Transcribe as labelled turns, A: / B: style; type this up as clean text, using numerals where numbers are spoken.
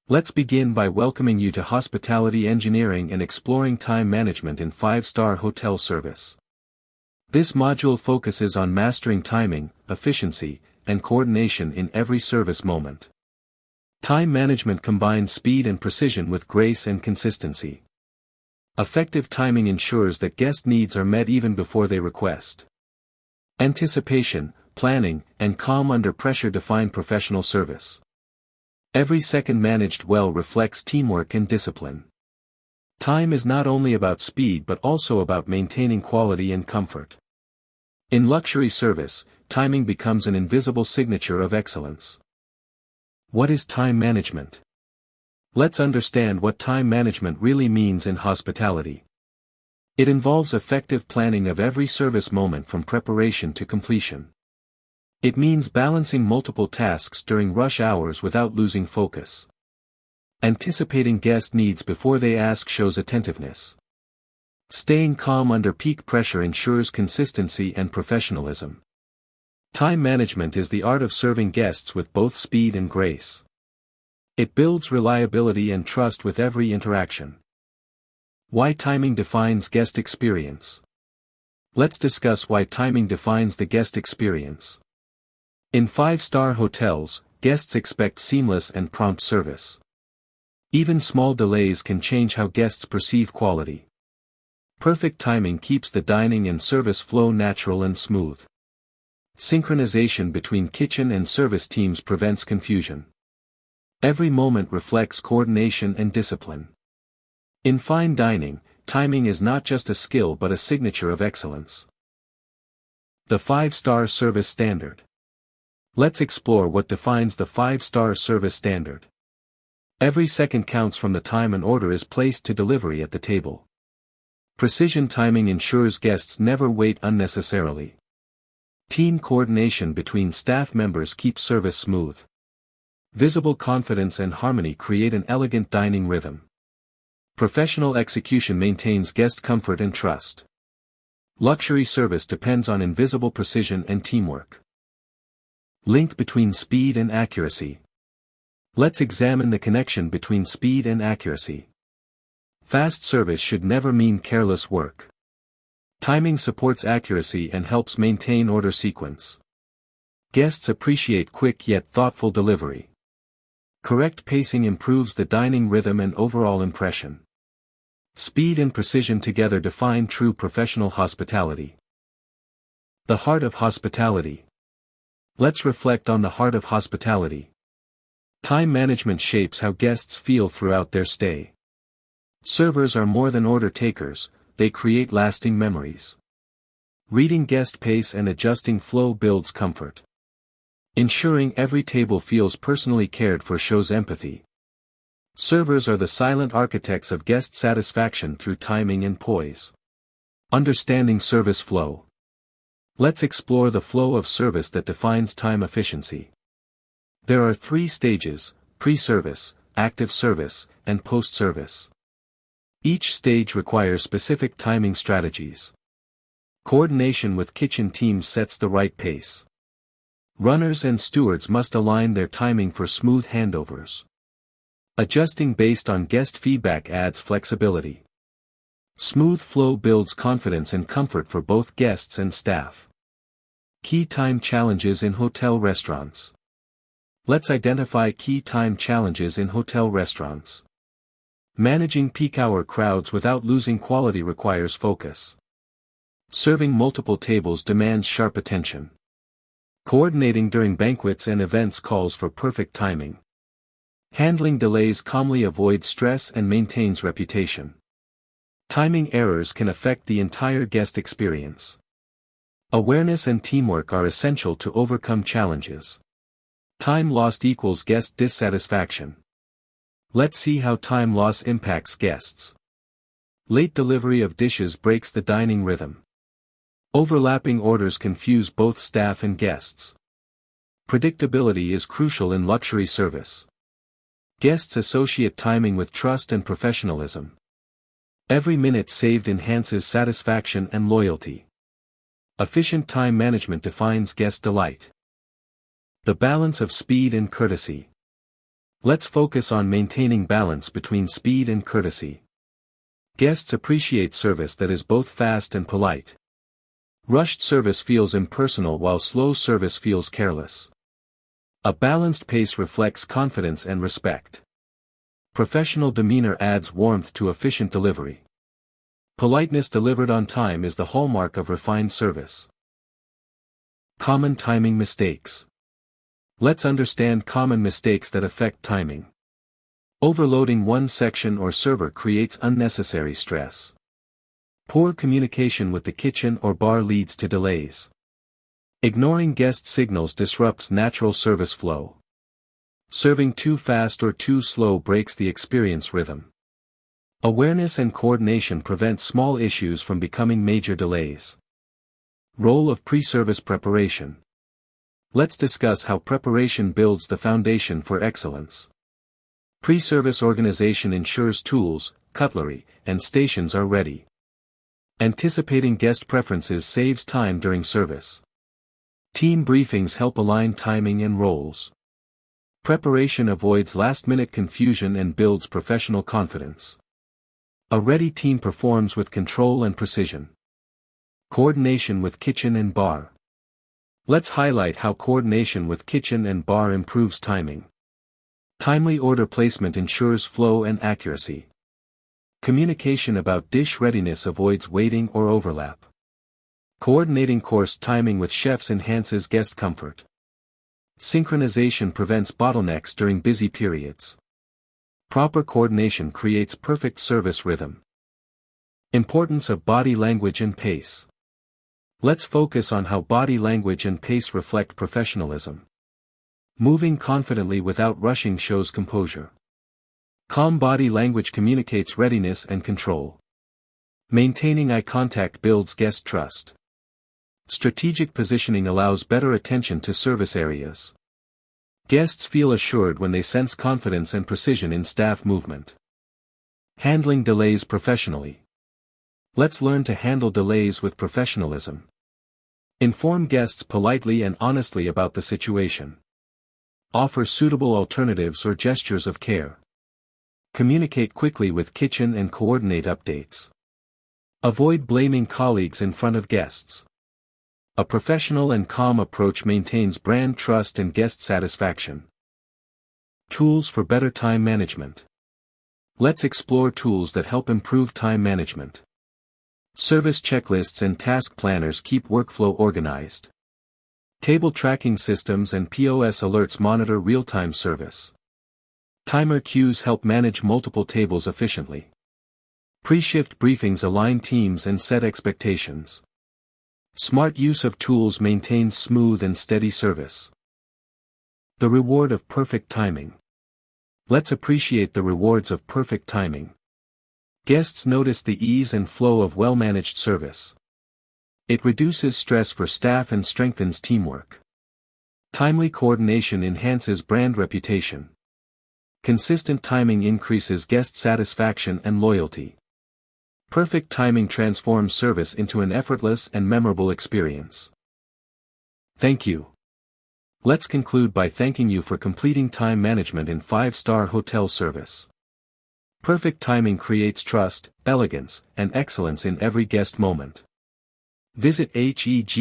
A: Let's begin by welcoming you to hospitality engineering and exploring time management in 5-star hotel service. This module focuses on mastering timing, efficiency, and coordination in every service moment. Time management combines speed and precision with grace and consistency. Effective timing ensures that guest needs are met even before they request. Anticipation, planning, and calm under pressure define professional service. Every second managed well reflects teamwork and discipline. Time is not only about speed but also about maintaining quality and comfort. In luxury service, timing becomes an invisible signature of excellence. What is time management? Let's understand what time management really means in hospitality. It involves effective planning of every service moment from preparation to completion. It means balancing multiple tasks during rush hours without losing focus. Anticipating guest needs before they ask shows attentiveness. Staying calm under peak pressure ensures consistency and professionalism. Time management is the art of serving guests with both speed and grace. It builds reliability and trust with every interaction. Why timing defines guest experience. Let's discuss why timing defines the guest experience. In 5-star hotels, guests expect seamless and prompt service. Even small delays can change how guests perceive quality. Perfect timing keeps the dining and service flow natural and smooth. Synchronization between kitchen and service teams prevents confusion. Every moment reflects coordination and discipline. In fine dining, timing is not just a skill but a signature of excellence. The 5-star service standard. Let's explore what defines the 5-star service standard. Every second counts from the time an order is placed to delivery at the table. Precision timing ensures guests never wait unnecessarily. Team coordination between staff members keeps service smooth. Visible confidence and harmony create an elegant dining rhythm. Professional execution maintains guest comfort and trust. Luxury service depends on invisible precision and teamwork. Link between speed and accuracy. Let's examine the connection between speed and accuracy. Fast service should never mean careless work. Timing supports accuracy and helps maintain order sequence. Guests appreciate quick yet thoughtful delivery. Correct pacing improves the dining rhythm and overall impression. Speed and precision together define true professional hospitality. The heart of hospitality. Let's reflect on the heart of hospitality. Time management shapes how guests feel throughout their stay. Servers are more than order takers, they create lasting memories. Reading guest pace and adjusting flow builds comfort. Ensuring every table feels personally cared for shows empathy. Servers are the silent architects of guest satisfaction through timing and poise. Understanding service flow. Let's explore the flow of service that defines time efficiency. There are 3 stages: pre-service, active service, and post-service. Each stage requires specific timing strategies. Coordination with kitchen teams sets the right pace. Runners and stewards must align their timing for smooth handovers. Adjusting based on guest feedback adds flexibility. Smooth flow builds confidence and comfort for both guests and staff. Key time challenges in hotel restaurants. Let's identify key time challenges in hotel restaurants. Managing peak hour crowds without losing quality requires focus. Serving multiple tables demands sharp attention. Coordinating during banquets and events calls for perfect timing. Handling delays calmly avoids stress and maintains reputation. Timing errors can affect the entire guest experience. Awareness and teamwork are essential to overcome challenges. Time lost equals guest dissatisfaction. Let's see how time loss impacts guests. Late delivery of dishes breaks the dining rhythm. Overlapping orders confuse both staff and guests. Predictability is crucial in luxury service. Guests associate timing with trust and professionalism. Every minute saved enhances satisfaction and loyalty. Efficient time management defines guest delight. The balance of speed and courtesy. Let's focus on maintaining balance between speed and courtesy. Guests appreciate service that is both fast and polite. Rushed service feels impersonal while slow service feels careless. A balanced pace reflects confidence and respect. Professional demeanor adds warmth to efficient delivery. Politeness delivered on time is the hallmark of refined service. Common timing mistakes. Let's understand common mistakes that affect timing. Overloading one section or server creates unnecessary stress. Poor communication with the kitchen or bar leads to delays. Ignoring guest signals disrupts natural service flow. Serving too fast or too slow breaks the experience rhythm. Awareness and coordination prevent small issues from becoming major delays. Role of pre-service preparation. Let's discuss how preparation builds the foundation for excellence. Pre-service organization ensures tools, cutlery, and stations are ready. Anticipating guest preferences saves time during service. Team briefings help align timing and roles. Preparation avoids last-minute confusion and builds professional confidence. A ready team performs with control and precision. Coordination with kitchen and bar. Let's highlight how coordination with kitchen and bar improves timing. Timely order placement ensures flow and accuracy. Communication about dish readiness avoids waiting or overlap. Coordinating course timing with chefs enhances guest comfort. Synchronization prevents bottlenecks during busy periods. Proper coordination creates perfect service rhythm. Importance of body language and pace. Let's focus on how body language and pace reflect professionalism. Moving confidently without rushing shows composure. Calm body language communicates readiness and control. Maintaining eye contact builds guest trust. Strategic positioning allows better attention to service areas. Guests feel assured when they sense confidence and precision in staff movement. Handling delays professionally. Let's learn to handle delays with professionalism. Inform guests politely and honestly about the situation. Offer suitable alternatives or gestures of care. Communicate quickly with kitchen and coordinate updates. Avoid blaming colleagues in front of guests. A professional and calm approach maintains brand trust and guest satisfaction. Tools for better time management. Let's explore tools that help improve time management. Service checklists and task planners keep workflow organized. Table tracking systems and POS alerts monitor real-time service. Timer queues help manage multiple tables efficiently. Pre-shift briefings align teams and set expectations. Smart use of tools maintains smooth and steady service. The reward of perfect timing. Let's appreciate the rewards of perfect timing. Guests notice the ease and flow of well-managed service. It reduces stress for staff and strengthens teamwork. Timely coordination enhances brand reputation. Consistent timing increases guest satisfaction and loyalty. Perfect timing transforms service into an effortless and memorable experience. Thank you. Let's conclude by thanking you for completing time management in 5-star hotel service. Perfect timing creates trust, elegance, and excellence in every guest moment. Visit HEGSDC.com.